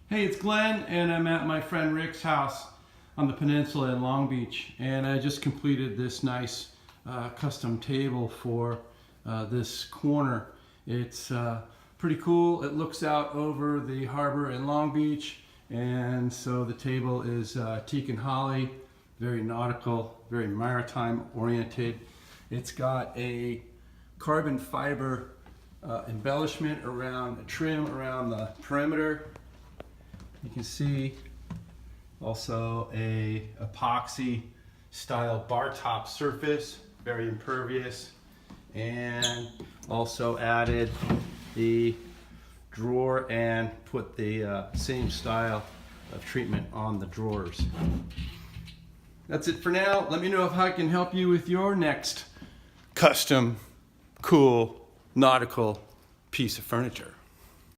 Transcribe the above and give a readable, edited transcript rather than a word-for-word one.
Hey, it's Glenn, and I'm at my friend Rick's house on the peninsula in Long Beach, and I just completed this nice custom table for this corner. It's pretty cool. It looks out over the harbor in Long Beach, and so the table is Teak and Holly, very nautical, very maritime oriented. It's got a carbon fiber embellishment around a trim around the perimeter. You can see also a epoxy style bar top surface, very impervious, and also added the drawer and put the same style of treatment on the drawers. That's it for now. Let me know if I can help you with your next custom, cool, nautical piece of furniture.